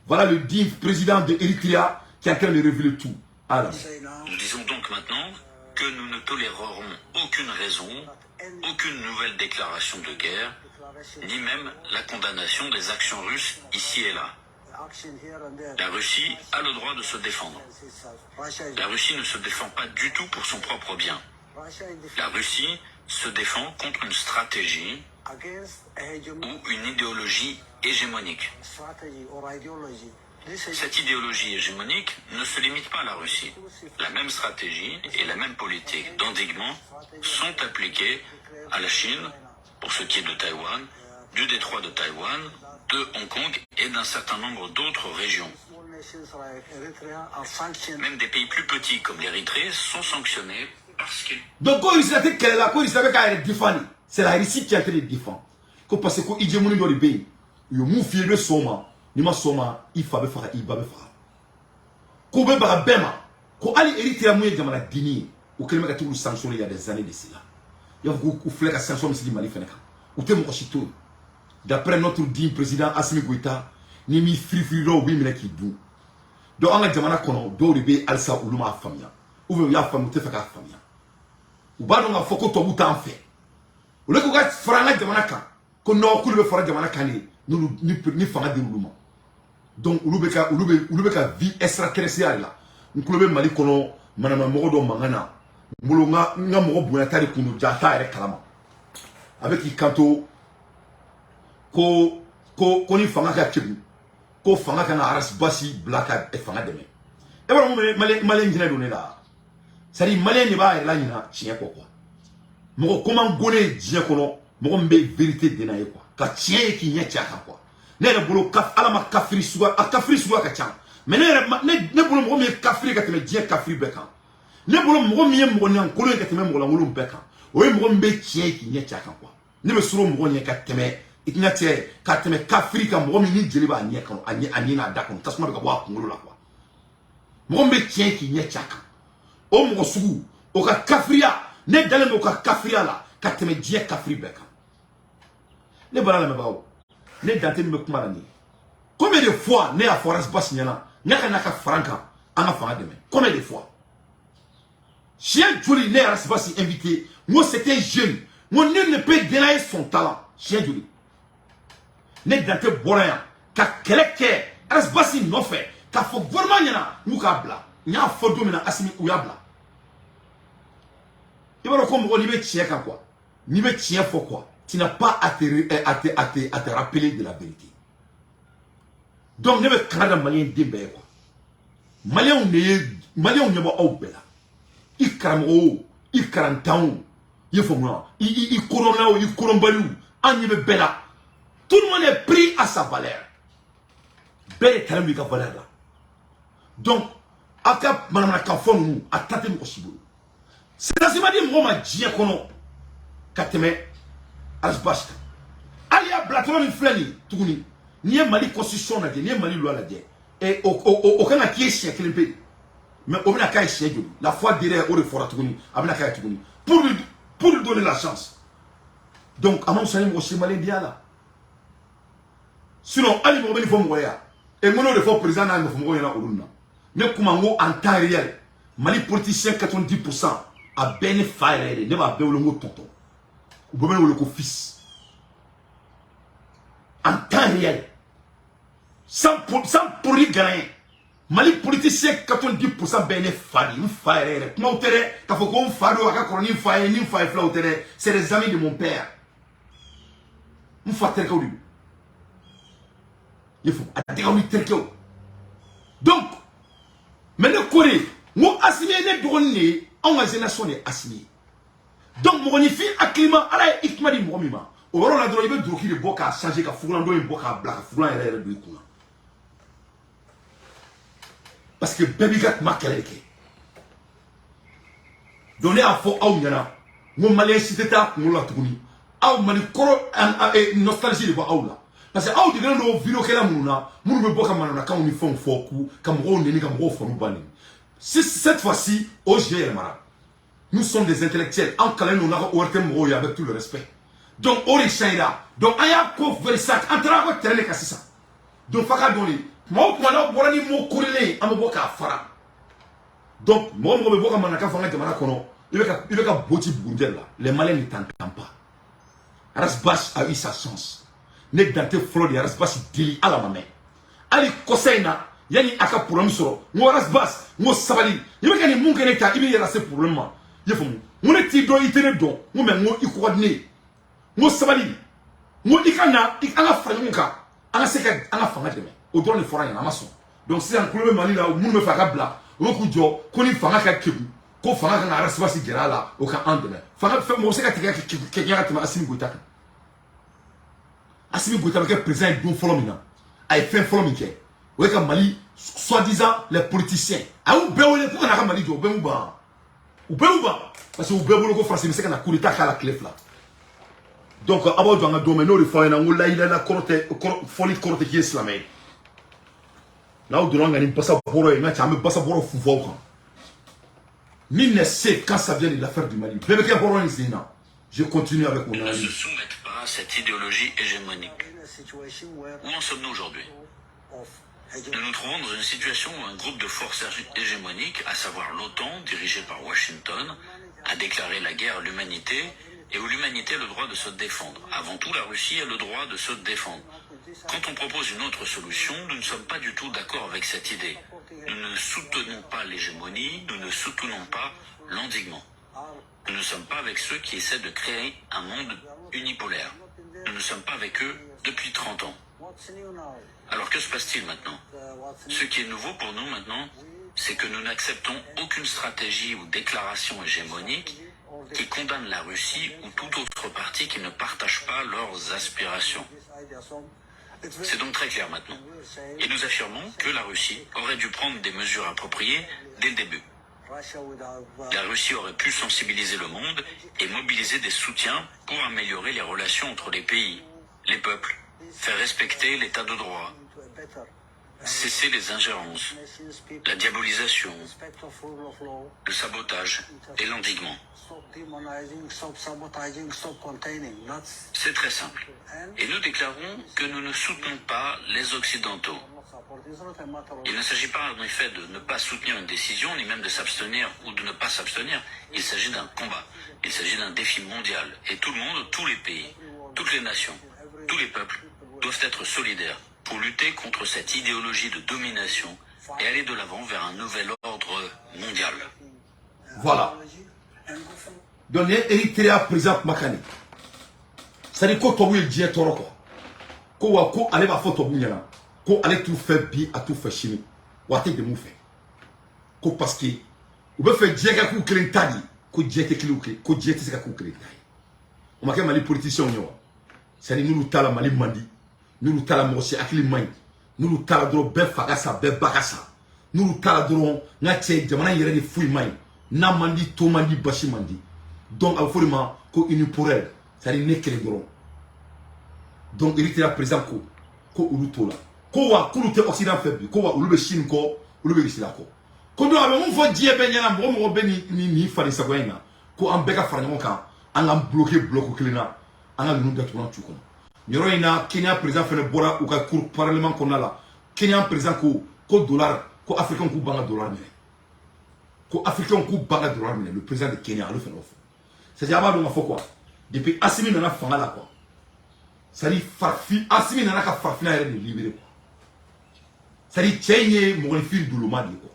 Voilà le digne président de Eritrea qui est en train de révéler tout. Alors. Nous disons donc maintenant que nous ne tolérerons aucune raison, aucune nouvelle déclaration de guerre, ni même la condamnation des actions russes ici et là. La Russie a le droit de se défendre. La Russie ne se défend pas du tout pour son propre bien. La Russie se défend contre une stratégie ou une idéologie hégémonique. Cette idéologie hégémonique ne se limite pas à la Russie. La même stratégie et la même politique d'endiguement sont appliquées à la Chine, pour ce qui est de Taïwan, du détroit de Taïwan, de Hong Kong et d'un certain nombre d'autres régions. Même des pays plus petits comme l'Érythrée sont sanctionnés parce qu'ils... Donc quand il s'était qu'elle là, quand il savait qu'elle est défendue, c'est la Russie qui a été défendue. Parce que il y a des gens qui ont été défendus, le soma, ni ma soma, il faut faire, il va faire. Quand on va bema, quand Ali Erythrée mouille de la Guinée, ou quelqu'un qui a tout sanctionné il y a des années de cela. Il y a beaucoup de flèches à sanctionner si Mali fait. Ou t'es mon chito. D'après notre digne président Assimi Goïta, ni mi free ro oui mais qui dou. Donc on a jamana kono do ribe alsa uluma famia. Ou veut ya famu te fait ka famia. Ou ba donc foko to buta en fait. Ou le ko ga franga jamana kan. Ko no ku le fora jamana kan ni fanga de uluma. Donc ulube ka vie extraterrestre là. Nkulobe Mali kono manama mogo do mangana. Mbolo nga mogo buya tari kunu jata ere kalama. Avec qui kanto ko ni fanga ka kebu ko fanga ka na aras basi blaka e fanga deme e ba mo male ngina do ne la sari male ni ba la nyina chien ko quoi mo ko man gone jien ko no mo mbe vérité de na e quoi ka chien ki nya cha ka quoi ne le bolo kaf ala ma kafri suwa a kafri suwa ka cha mais ne bolo mo me kafri ka teme jien kafri be kan ne bolo mo me mo nyan ko le ka teme mo la ngolo be kan o mo mbe chien ki nya cha ka quoi ne be suro mo nya ka teme itinate ka teme kafrika mo mi ni jeli ba nya kan ani na da kan tasuma be ka wa kungulu la quoi mo mbe tien ki nya chaka o mo sugu o ka kafria ne dale mo ka kafria la ka teme die kafri be kan ne bana la me bawo ne dante me kuma ni combien de fois ne a forest bas nyana nyaka naka franka anga fanga deme combien de fois chien joli ne a bas invité moi c'était jeune mon nul ne peut dénailler son talent chien joli ne dante boya ka keleke asbasi no fe ka fo gouvernement nyana muka bla nya fo domina asimi uyabla ibaro ko mo ni be tie ka quoi ni be tie fo quoi tu n'as pas à te rappeler de la vérité donc ne be Canada malien dembe quoi malien ne ba au bela ikramo ikrantaw yefomna i corona o i korombalu anye be bela. Tout le monde est pris à sa valeur. Belle est tellement de valeur là. Donc, après, madame la kafon nous, attendez-nous au Chibou. C'est la semaine de moi, je dis qu'on a kateme asbasta. Alia blaton ni flani, tourni. Ni Mali constitution na ni Mali loi la die. Et aucun a qui est chien qui le mais on a qu'à chien la foi derrière au refort tourni, abna qu'à tourni. Pour lui donner la chance. Donc, à mon salut, au Mali bien là. Sinon, Ali Mobile faut mourir. Et mon de fois président n'a pas mourir là au mais comment en temps réel, Mali politicien 90% a bien fait ne va pas le mot tonton. Ou bien le fils. En temps réel, sans pour y gagner. Mali politicien 90% bien fait une faire. Comment terre, quand faut qu'on fasse à quoi ni faire c'est les amis de mon père. On fait tel que il faut donc maintenant Corée moi assigné les données en génération est assigné donc mon fi acclimat ala ikma di mo mima o ro la do ibe do ki de boka changer ka fulan do boka black fulan era do ikuna parce que baby gat makeleke donner à fo aw nyana mo malien cité mo la tukuni aw mani koro nostalgie de ba aw la parce que aw digano vidéo kela mununa munu be boka manana kan ni fon foku kam ro ni kam ro fonu bani cette fois-ci, au GL Mara, nous sommes des intellectuels. En calme, nous avons avec tout le respect. Donc, on est là. Donc, il y a un peu de ça. En train de faire les ça. Donc, il faut que moi, je vais vous dire que je fara. Donc, moi, je vais vous dire que il y a beaucoup de là. Les Maliens ne t'entendent pas. Rasbach a eu sa chance. Ne dante Flori, Rasbach dit à la main. Ali Kosaina, yani aka problème soro. Moi Rasbach, moi Sabali. Il y a des gens qui ont été là, c'est problème. Il faut moi ne do itene do. Moi mais moi il coordonné. Moi Sabali. Moi ikana, ikana franka. Ana seka, ana fanga deme. Au droit de forain en amason. Donc si un problème mali là, moun me faka bla. Roku jo, koni fanga ka kebu. Ko fanga ka Rasbach gera là, au ka andeme. Fanga fait moi seka tika quelqu'un qui m'a Assimi Goïta. Assimi Goïta le président de Folomina. A fait Folomina. Ou est Mali, soi-disant les politiciens. Ah ou béolé pour qu'on a Mali jo, béouba. Ou béouba. Parce que ou béolé ko français, mais c'est qu'on a coup d'état à la clef là. Donc avant de domaine de foyer, on a il a la folie corte qui est islamée. Là où de l'on a une passe à Boro et n'a jamais passe à Boro Fouvoura. Ni ne sait quand ça vient de l'affaire du Mali. Je continue avec mon Ils ne avis. se soumettent pas à cette idéologie hégémonique. Où en sommes-nous aujourd'hui? Nous nous trouvons dans une situation où un groupe de forces hégémoniques, à savoir l'OTAN, dirigé par Washington, a déclaré la guerre à l'humanité et où l'humanité a le droit de se défendre. Avant tout, la Russie a le droit de se défendre. Quand on propose une autre solution, nous ne sommes pas du tout d'accord avec cette idée. Nous ne soutenons pas l'hégémonie, nous ne soutenons pas l'endiguement. Nous ne sommes pas avec ceux qui essaient de créer un monde unipolaire. Nous ne sommes pas avec eux depuis 30 ans. Alors que se passe-t-il maintenant? Ce qui est nouveau pour nous maintenant, c'est que nous n'acceptons aucune stratégie ou déclaration hégémonique qui condamne la Russie ou toute autre partie qui ne partage pas leurs aspirations. C'est donc très clair maintenant. Et nous affirmons que la Russie aurait dû prendre des mesures appropriées dès le début. La Russie aurait pu sensibiliser le monde et mobiliser des soutiens pour améliorer les relations entre les pays, les peuples, faire respecter l'état de droit, cesser les ingérences, la diabolisation, le sabotage et l'endiguement. C'est très simple. Et nous déclarons que nous ne soutenons pas les Occidentaux. Il ne s'agit pas en effet de ne pas soutenir une décision, ni même de s'abstenir ou de ne pas s'abstenir. Il s'agit d'un combat. Il s'agit d'un défi mondial. Et tout le monde, tous les pays, toutes les nations, tous les peuples doivent être solidaires pour lutter contre cette idéologie de domination et aller de l'avant vers un nouvel ordre mondial. Voilà. Donc, l'Érythrée présente Makani. C'est-à-dire que tu as dit quoi. Ko allez va faire ton bouillon. Ko allez tout faire bien à tout faire chimie. Ou à te de faire. Ko parce que vous pouvez faire diega kou kelen tadi. Ko diega kilouke. Ko diega c'est kou kelen tadi. On m'a dit mali politicien on. C'est-à-dire nous tala mali mandi. Nous tala mosi akili mai. Nous tala dro be fagasa be bagasa. Nous tala dro ngache jamana yere de fouille mai. Na mandi to mandi bashi mandi. Donc à forma ko uni pour elle. C'est-à-dire ne kele dro. Donc il était là présent ko ulutola. Ko wa kulute occident faible. Ko wa ulube Chine ko ulube risila ko. Ko do abe on fo die be nyana mo be ni fali sagoyna. Ko an beka farnyo kan an am bloquer bloc kelina. An a nous gatuna tuko. Nyoro ina Kenya président fait le bora ou ka cour parlement qu'on a là. Kenya président ko dollar ko africain ko banga dollar mais. Ko africain ko banga dollar mais le président de Kenya le fait l'offre. C'est diaba do mafo quoi. Depuis Assimi nana fanga là quoi. Ça dit farfi Assimi nana ka farfina yere de libérer quoi. Ça dit tchenye mon fil de l'omadi quoi.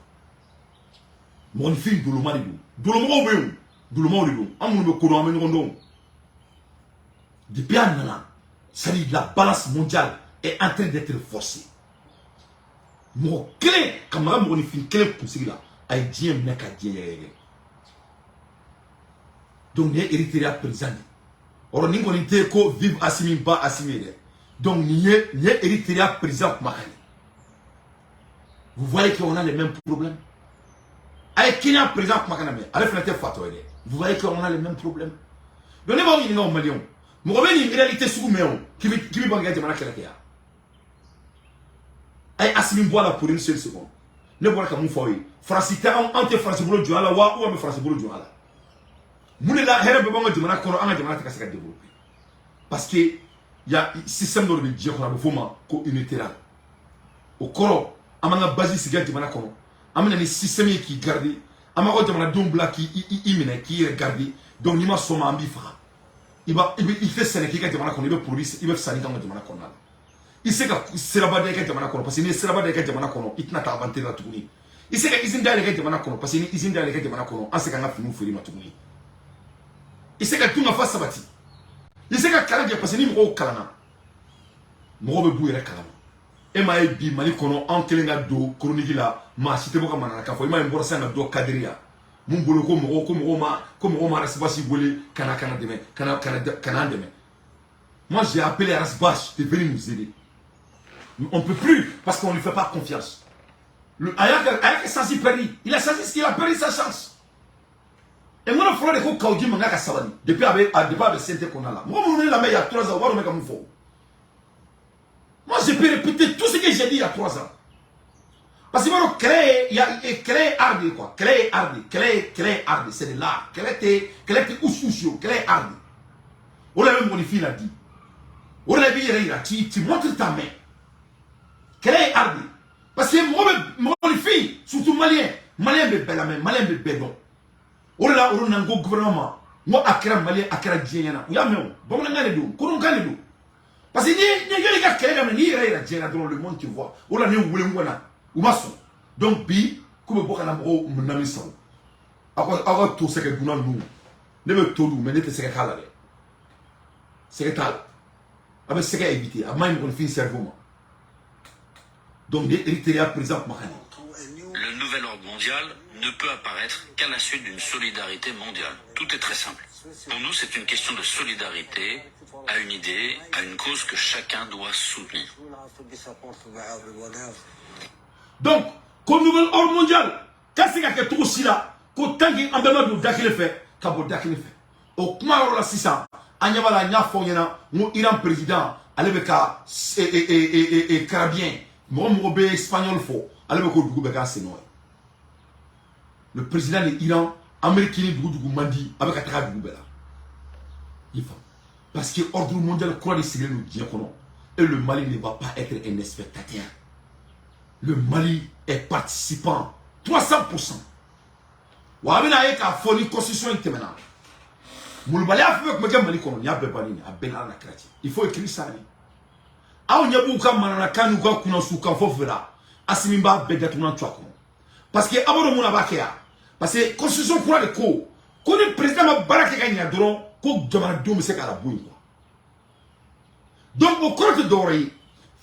Mon fil de l'omadi. Dolomo be Dolomo do. Amu be ko do ameni rondo. Depuis nana ça dit la balance mondiale est en train d'être forcée. Mon clé, camarade, mon fil clé pour ce là. Aïdien meka dien. Donc ni Érythrée président. Or ni ngoni te ko vive Assimi ba Assimi de. Donc ni Érythrée président Makani. Vous voyez qu'on a les mêmes problèmes. Avec Kenya président Makani, avec la tête fatoué. Vous voyez qu'on a les mêmes problèmes. Donc ne va pas au Mali. Nous revenons une réalité sur nous qui va gagner de manière. Aïe Assimi boit là pour une seule seconde. ne bɔra ka mun fɔ aw ye faransi tɛ an tɛ faransi bolo jɔ a la wa ou an bɛ faransi bolo jɔ a la mun de la hɛrɛ bɛ b'an ka jamana kɔnɔ an ka jamana tɛ ka se ka développer parce que y a système dɔ de bɛ diɲɛ kɔnɔ a bɛ f'o ma ko unilatéral o kɔrɔ an b'an ka base sigi jamana kɔnɔ an bɛ na ni système ye k'i garder an b'a ka jamanadenw bila k'i minɛ k'i yɛrɛ garder donc n'i ma sɔn ma an b'i faga i tɛ sɛnɛ k'i ka jamana kɔnɔ i bɛ produit i bɛ sanni k'an ka jamana kɔnɔ la i se ka siraba da i ka jamana kɔnɔ parce que n'i ye siraba da i ka jamana kɔnɔ i tɛna taa avantage la tuguni i se ka usine da i ka jamana kɔnɔ parce que ni usine da i ka jamana kɔnɔ an se ka an ka finiw feere ma tuguni i se ka dunkafa sabati i se ka kalan kɛ parce que ni mɔgɔw kalanna mɔgɔw bɛ b'u yɛrɛ kalama e m'a ye bi Mali kɔnɔ an kelen ka don chronique la maa si tɛ bɔ ka manana k'a fɔ i m'a ye n bɔra sisan ka dɔ kadiriya mun bolo ko mɔgɔw ma Arasibasi wele ka na dɛmɛ ka n'an dɛmɛ moi j'ai appelé Arasibasi de venir nous aider on peut plus parce qu'on lui fait pas confiance Ayaka Sansi perdu il a senti ce qu'il a perdu sa chance et moi il faut que ko Kaoudi manga ka sabani depuis avec CNT qu'on a là moi mon la mais il y a 3 ans on comme faut moi je peux répéter tout ce que j'ai dit il y a 3 ans parce que moi créer arde quoi créer arde c'est de l'art créer oussoussio créer arde on l'a même modifié l'a dit on l'a bien tu montres ta main créer arde parce que moi les filles surtout malien be bella main malien be bedon on l'a on a un gouvernement moi akira malien akira djena ya me bon na ngale do ko ngale do parce que ni ga créer na ni ira djena dans le monde tu vois on l'a ni wule ngona ou maçon donc bi ko be boka na mo nami saw ako to se ke duna nu ne be to du mais ne te se ke kala de se ke tal abe se ke éviter a même on fin cerveau donc l'Érythrée présente Makani. Le nouvel ordre mondial ne peut apparaître qu'à la suite d'une solidarité mondiale. Tout est très simple. Pour nous, c'est une question de solidarité à une idée, à une cause que chacun doit soutenir. Donc, comme nouvel ordre mondial, quand c'est que tout aussi là, quand tangi en demande de dakile fait, kabo dakile fait. Au kumaro la sisa, anya bala nya fonyena, mo Iran président, alebeka et carabien. Moi, espagnol faux. Le président de l'Iran, américain de Mandi, avec un travail de il faut. Parce que l'ordre mondial croit de le diacono. Et le Mali ne va pas être un spectateur. Le Mali est participant. 300%. Wabina est à folie constitution interminable. Moulbali a fait que Mali kono, il y a Bébani, à Benal la chrétien. Il faut écrire ça. Aw nyabu ka manana kanu ka kuna su kan fofela asimimba bedatuna twako parce que aboro muna bakeya parce que constitution kura de ko ni président ma barake ka nya doron ko jamana dum se kala buyi donc au compte d'oreille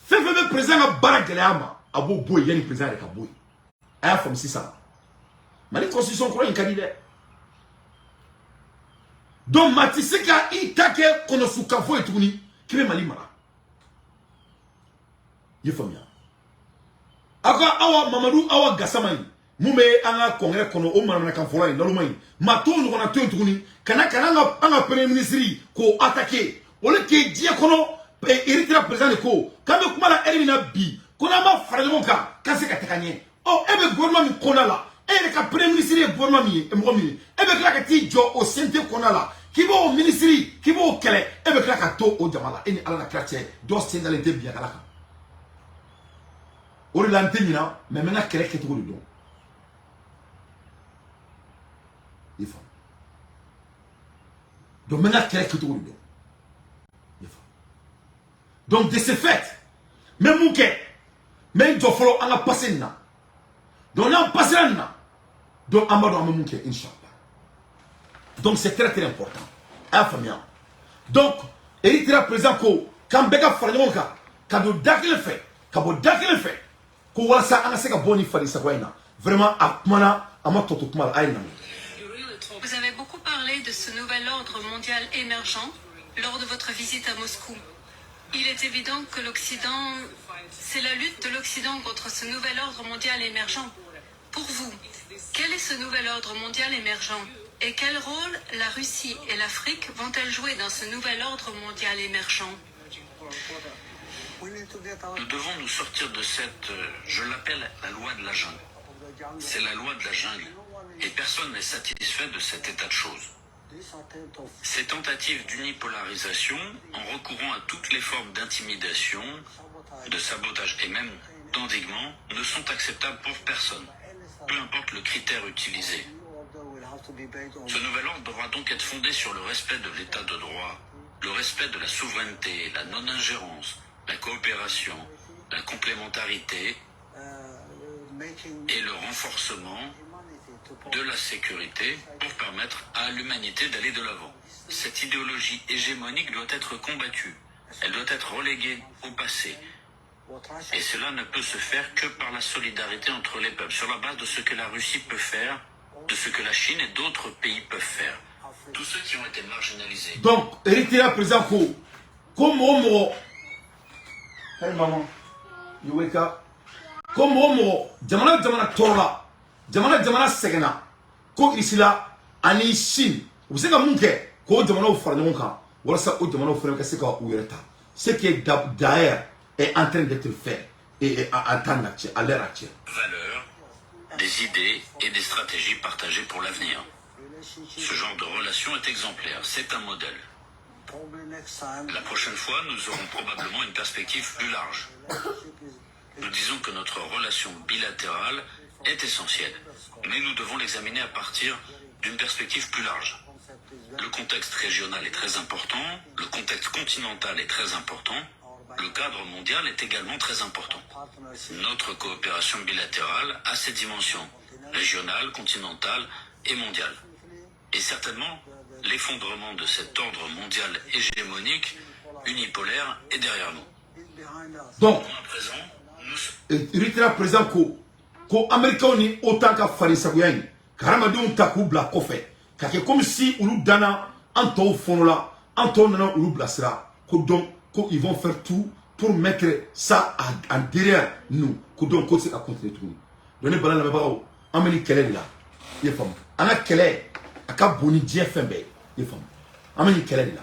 fait président ma barake ama abo boy yani président de ka boy aya from sisa mali constitution kura in candidat donc matisika itake kono su kan fo etuni kibe mali mara yefamia aka awa Mamadou awa Gassama mume anga congrès kono o manana kan fola ndalumai mato no na tuguni kana anga premier ministre ko attaquer ole ke dia kono Erythrée président ko kambe kumala elimina bi kona ma farjonka kase ka tekanye o ebe gouvernement mi kona la e ka premier ministre gouvernement mi e mo mi ebe kla ka ti jo o sente kona la kibo o ministre kibo kele ebe kla ka to o jamala eni ala na chrétien do sendalité bien kala on l'a entendu là, mais maintenant quel est le don? Il faut. Donc maintenant quel est le don? Il faut. Donc de ce fait, même Mouké, même Djofolo, on a passé là. Donc on a passé là. Donc on va Mouké, Inch'Allah. Donc c'est très très important. Donc, Erythrée présent quand Beka Farionka, quand Dakile fait, quand Dakile fait. Vraiment, vous avez beaucoup parlé de ce nouvel ordre mondial émergent lors de votre visite à Moscou. Il est évident que l'Occident, c'est la lutte de l'Occident contre ce nouvel ordre mondial émergent. Pour vous, quel est ce nouvel ordre mondial émergent et quel rôle la Russie et l'Afrique vont-elles jouer dans ce nouvel ordre mondial émergent? Nous devons nous sortir de cette, je l'appelle la loi de la jungle. C'est la loi de la jungle. Et personne n'est satisfait de cet état de choses. Ces tentatives d'unipolarisation, en recourant à toutes les formes d'intimidation, de sabotage et même d'endiguement, ne sont acceptables pour personne, peu importe le critère utilisé. Ce nouvel ordre devra donc être fondé sur le respect de l'état de droit, le respect de la souveraineté, la non-ingérence, la coopération, la complémentarité et le renforcement de la sécurité pour permettre à l'humanité d'aller de l'avant. Cette idéologie hégémonique doit être combattue. Elle doit être reléguée au passé. Et cela ne peut se faire que par la solidarité entre les peuples, sur la base de ce que la Russie peut faire, de ce que la Chine et d'autres pays peuvent faire. Tous ceux qui ont été marginalisés. Donc, Eritrea présent comme homo. Hey maman, you wake up. Comme homo, jamana torla, jamana segena. Ko isila ani Chine. Vous savez que munke ko jamana au farnonka, wala sa o jamana au farnonka c'est quoi ouerta. Ce qui est derrière est en train d'être fait et à temps actuel, à l'heure actuelle. Valeurs, des idées et des stratégies partagées pour l'avenir. Ce genre de relation est exemplaire, c'est un modèle. La prochaine fois, nous aurons probablement une perspective plus large. Nous disons que notre relation bilatérale est essentielle, mais nous devons l'examiner à partir d'une perspective plus large. Le contexte régional est très important, le contexte continental est très important, le cadre mondial est également très important. Notre coopération bilatérale a ses dimensions régionales, continentales et mondiales. Et certainement, l'effondrement de cet ordre mondial hégémonique, unipolaire, est derrière nous. Donc, à présent, Eritrea présent ko Américain ni autant qu'à faire ça bien. Karamadou takou bla kofé. Kake comme si ulu dana anto fonola, anto nana ulu blasera. Ko donc ko ils vont faire tout pour mettre ça en derrière nous. Ko donc ko c'est à continuer tout. Donnez bala na bao. Ameni kele là. Il femme. Ana kele aka boni Dieu fait bé. Il femme. Ameni kele là.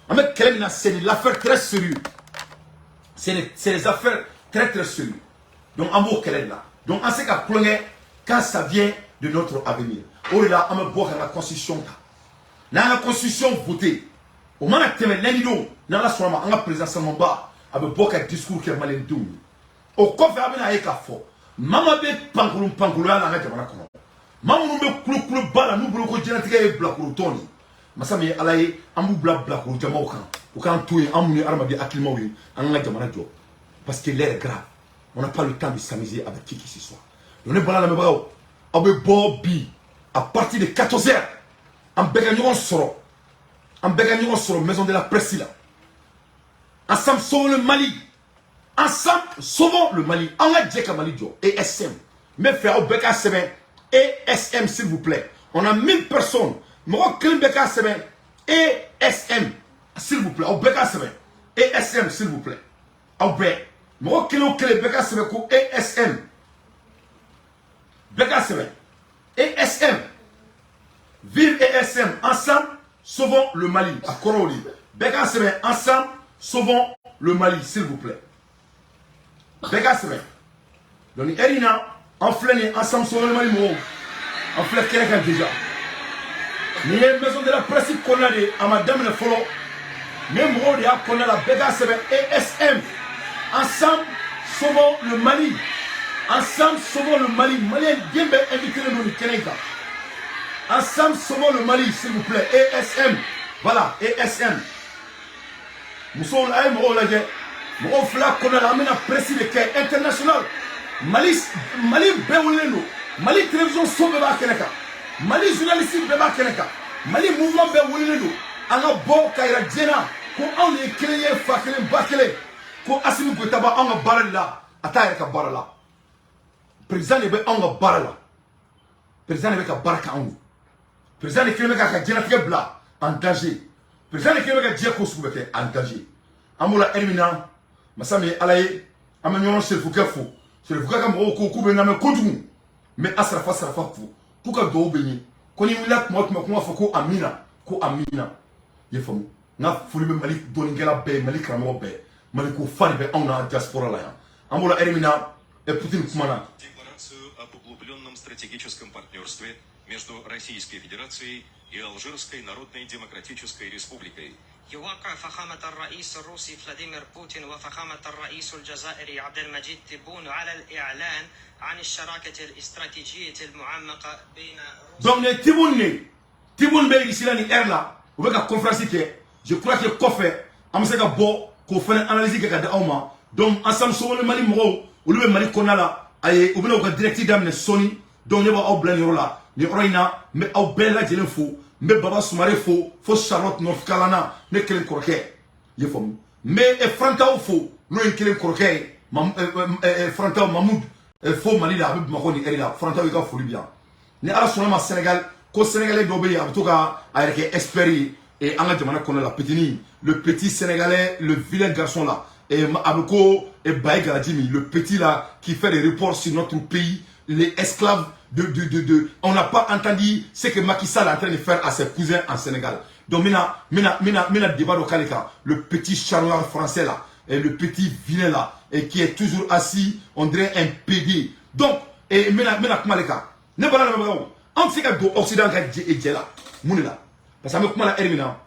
Ameni kele là c'est l'affaire très sérieuse. C'est les affaires très très sérieuses. Donc amour kele là. Donc on sait qu'à plonger quand ça vient de notre avenir. Oh là, on me boit la constitution. Dans la constitution votée, au moment où on dans la soirée, on a président Samamba, on me boit un discours qui est mal indoumé. Au coffre, on a un café. Maman be pangoulou là dans la jamana kono. Maman be kulu bala nous bloquons génétique et bloquons Tony. Masami alaye ambu bloquons jamao kan. Au kan touye amuni armabi akilma wi en la jamana job. Parce que l'air est grave. On n'a pas le temps de s'amuser avec qui que ce soit. On est bon là dans le bras. On est Bobby. À partir de 14h, en bégagnons soro. En bégagnons soro, maison de la presse là. Ensemble, sauvons le Mali. Ensemble, sauvons le Mali. On a dit que Mali Joe et SM. Mais frère, au Beka Seben et SM, s'il vous plaît. On a 1000 personnes. Moi, Klim Beka Seben et SM, s'il vous plaît. Au Beka Seben et SM, s'il vous plaît. Au Beka. Moi, Klim Beka Seben et SM. Beka Seben. ESM, vive ESM, ensemble, sauvons le Mali, à Koroli. Beka Seben, ensemble, sauvons le Mali, s'il vous plaît. Beka Seben. Donc, Erina, en flâne, ensemble, sauvons le Mali, en flâne, quelqu'un déjà. Mais il y a une maison de la presse qu'on a dit à madame le follow. Même on a qu'on a la Beka Seben, ESM, ensemble, sauvons le Mali. Ensemble, sauvons le Mali. Malien, bien invité le nom Kenenka. Ensemble, sauvons le Mali, s'il vous plaît. ESM. Voilà, ESM. Nous sommes là, nous sommes là. Nous sommes là, qu'on a ramené la presse internationale. Mali, Béouleno. Mali, télévision, sauve Kenenka. Mali, journaliste, Beba Kenenka. Mali, mouvement, Béouleno. Anga Bo, Kaira, Djena. Qu'on a les créés, Fakele, Bakele. Qu'on a assimilé que Taba, Anga Barala. Atayaka Barala. Président ne veut pas barala. Président ne veut pas baraka en nous. Président ne veut pas que bla en danger. Président ne veut pas dire qu'on soit en danger. Amoula Ermina, Massami Alaye, Amagnon, c'est le fouquet fou. C'est le fouquet comme Roko, Bename Kodou. Mais Asrafa fou. Kouka do béni. Qu'on y l'a moi, comment faut Amina. Ko Amina. Yé famou. N'a foulé Malik Doningela Bay, Malik Ramo Bay. Maliko Faribe, on a diaspora là. Amoula Ermina, et Poutine Koumana. об углубленном стратегическом партнерстве между Российской Федерацией и Алжирской Народной Демократической Республикой. يوقع فخامة الرئيس الروسي فلاديمير بوتين وفخامة الرئيس الجزائري عبد المجيد تبون على الإعلان عن الشراكة الاستراتيجية المعمقة بين Donc les Tiboun be ici là ni air là, on veut la conférence que je crois que Kofé amse ka bo ko faire analyse que ka auma. Donc ensemble sur le Mali mo ou le Mali konala ay ou bien au directive d'amne Sony donc ne va au blanc là, ni roina mais au bella jelen fou. Mais Baba Soumaré faut Charlotte North Carolina ne kelen korke ye fom mais Frantao fo no en kelen korke Frantao Mahmoud fo Mali la Habib Makoni eri la Frantao ka foli bien ne ala sonama Sénégal ko Sénégalais do be abtuka avec expert et anga jamana kono la petini le petit Sénégalais le vilain garçon là et Abouko et Baye Galadimi le petit là qui fait des reports sur notre pays les esclaves on n'a pas entendu ce que Macky Sall est en train de faire à ses cousins en Sénégal. Donc, mina débat de Kalika, le petit charognard français là, et le petit vilain là, et qui est toujours assis, on dirait un PD. Donc, et mina kumaleka, ne pas la même on sait que l'Occident est là, mounela. Parce que comment la hermina,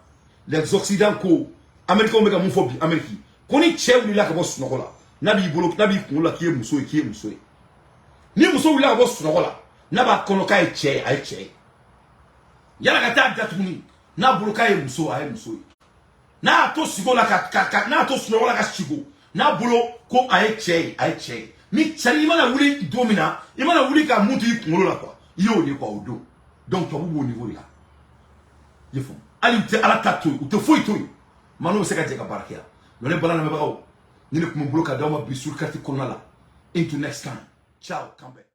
les Occidentaux, Américains, Américains, Américains, qu'on est chez où il a que boss nokola, nabi bolo, nabi kumola qui est moussoui, qui est moussoui. Ni moussoui là boss nokola. Naba konoka e che ay che yala kata datuni na buluka e muso ay muso na to sigo la ka na to suno la ka sigo na bulo ko ay che ni chari mana wuli domina imana wuli ka mutu ikumulo la kwa yo ni kwa odo donc to bu niveau là yefo ali te ala tatu te foi to mano se ka je ka barkia no le bala na me bawo ni le kumu bulo ka dawa bisul karti konala into next time ciao kambe.